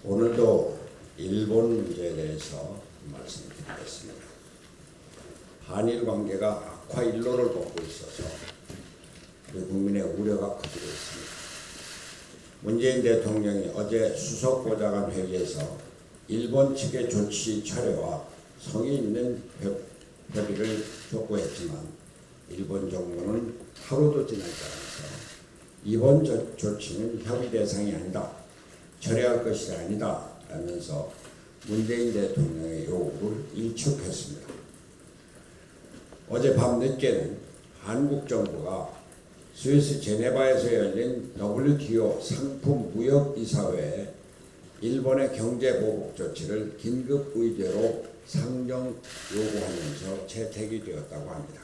오늘도 일본 문제에 대해서 말씀드리겠습니다. 한일 관계가 악화 일로를 걷고 있어서 우리 국민의 우려가 커지고 있습니다. 문재인 대통령이 어제 수석보좌관 회의에서 일본 측의 조치 철회와 성의 있는 협의를 촉구했지만 일본 정부는 하루도 지나지 않아서 이번 조치는 협의 대상이 아니다, 철회할 것이 아니다 라면서 문재인 대통령의 요구를 일축했습니다. 어젯밤 늦게는 한국 정부가 스위스 제네바에서 열린 WTO 상품무역이사회에 일본의 경제보복 조치를 긴급 의제로 상정 요구하면서 채택이 되었다고 합니다.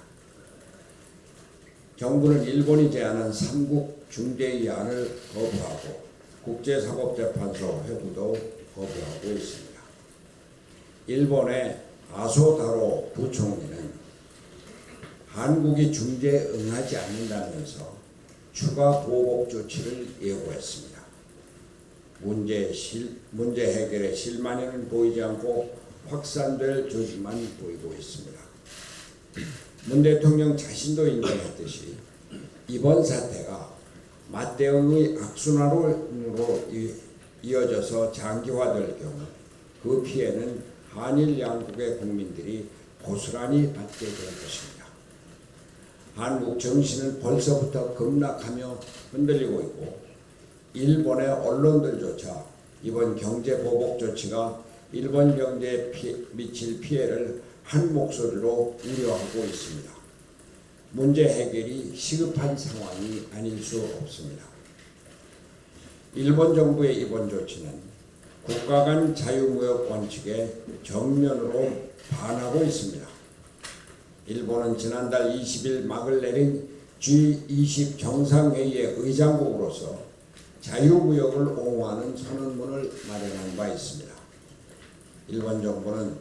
정부는 일본이 제안한 3국 중재위안을 거부하고 국제사법재판소 회부도 거부하고 있습니다. 일본의 아소다로 부총리는 한국이 중재에 응하지 않는다면서 추가 보복 조치를 예고했습니다. 문제 해결에 실마리는 보이지 않고 확산될 조짐만 보이고 있습니다. 문 대통령 자신도 인정했듯이 이번 사태가 맞대응의 악순환으로 이어져서 장기화될 경우 그 피해는 한일 양국의 국민들이 고스란히 받게 될 것입니다. 한국 정신은 벌써부터 급락하며 흔들리고 있고 일본의 언론들조차 이번 경제보복 조치가 일본 경제에 미칠 피해를 한 목소리로 우려하고 있습니다. 문제 해결이 시급한 상황이 아닐 수 없습니다. 일본 정부의 이번 조치는 국가 간 자유무역 원칙에 정면으로 반하고 있습니다. 일본은 지난달 20일 막을 내린 G20 정상회의의 의장국으로서 자유무역을 옹호하는 선언문을 마련한 바 있습니다. 일본 정부는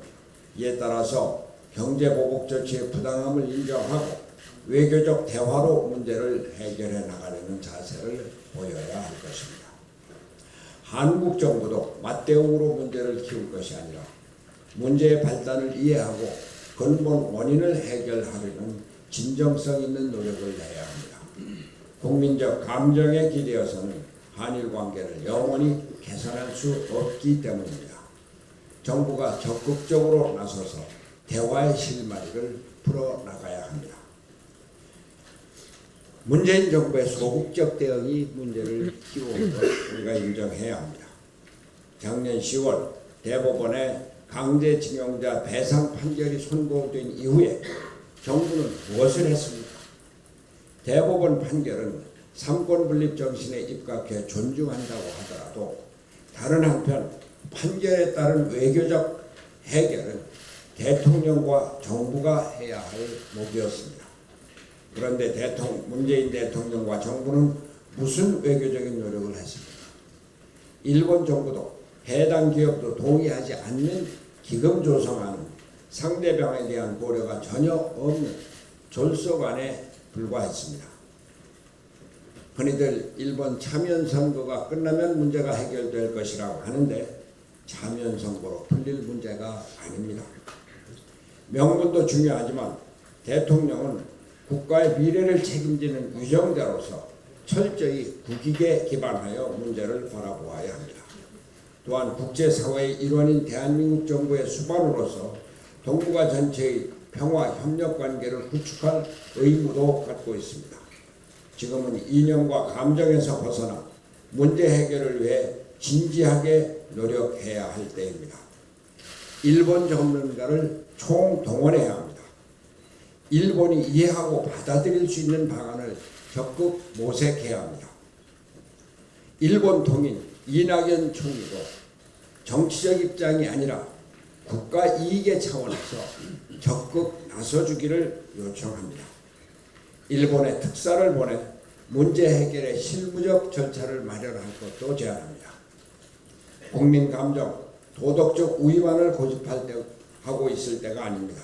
이에 따라서 경제보복 조치의 부당함을 인정하고 외교적 대화로 문제를 해결해 나가려는 자세를 보여야 할 것입니다. 한국 정부도 맞대응으로 문제를 키울 것이 아니라 문제의 발단을 이해하고 근본 원인을 해결하려는 진정성 있는 노력을 해야 합니다. 국민적 감정에 기대어서는 한일 관계를 영원히 개선할 수 없기 때문입니다. 정부가 적극적으로 나서서 대화의 실마리를 풀어나가야 합니다. 문재인 정부의 소극적 대응이 문제를 키우는 것 우리가 인정해야 합니다. 작년 10월 대법원의 강제징용자 배상 판결이 선고된 이후에 정부는 무엇을 했습니까? 대법원 판결은 삼권분립 정신에 입각해 존중한다고 하더라도 다른 한편 판결에 따른 외교적 해결은 대통령과 정부가 해야 할 몫이었습니다. 그런데 문재인 대통령과 정부는 무슨 외교적인 노력을 했습니까? 일본 정부도 해당 기업도 동의하지 않는 기금 조성안은 상대방에 대한 고려가 전혀 없는 졸속안에 불과했습니다. 흔히들 일본 참여선거가 끝나면 문제가 해결될 것이라고 하는데 참여선거로 풀릴 문제가 아닙니다. 명분도 중요하지만 대통령은 국가의 미래를 책임지는 위정자로서 철저히 국익에 기반하여 문제를 바라보아야 합니다. 또한 국제사회의 일원인 대한민국 정부의 수반으로서 동북아 전체의 평화 협력 관계를 구축할 의무도 갖고 있습니다. 지금은 이념과 감정에서 벗어나 문제 해결을 위해 진지하게 노력해야 할 때입니다. 일본 전문가를 총동원해야 합니다. 일본이 이해하고 받아들일 수 있는 방안을 적극 모색해야 합니다. 일본 통인 이낙연 총리도 정치적 입장이 아니라 국가 이익의 차원에서 적극 나서주기를 요청합니다. 일본에 특사를 보내 문제 해결의 실무적 절차를 마련할 것도 제안합니다. 국민 감정, 도덕적 우위만을 고집하고 있을 때가 아닙니다.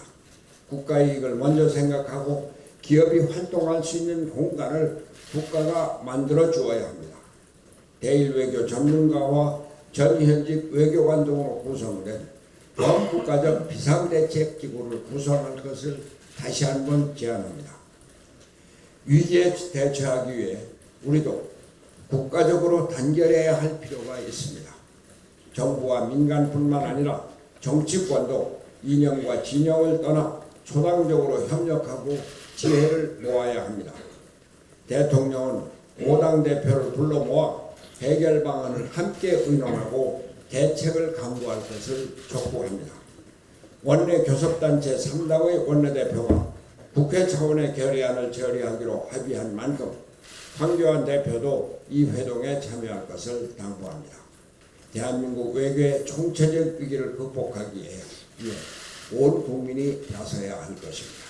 국가 이익을 먼저 생각하고 기업이 활동할 수 있는 공간을 국가가 만들어 주어야 합니다. 대일 외교 전문가와 전현직 외교관 등으로 구성된 범국가적 비상대책기구를 구성할 것을 다시 한번 제안합니다. 위기에 대처하기 위해 우리도 국가적으로 단결해야 할 필요가 있습니다. 정부와 민간뿐만 아니라 정치권도 이념과 진영을 떠나 초당적으로 협력하고 지혜를 모아야 합니다. 대통령은 5당 대표를 불러 모아 해결 방안을 함께 의논하고 대책을 강구할 것을 촉구합니다. 원내 교섭단체 3당의 원내대표가 국회 차원의 결의안을 처리하기로 합의한 만큼 황교안 대표도 이 회동에 참여할 것을 당부합니다. 대한민국 외교의 총체적 위기를 극복하기 위해 온 국민이 나서야 할 것입니다.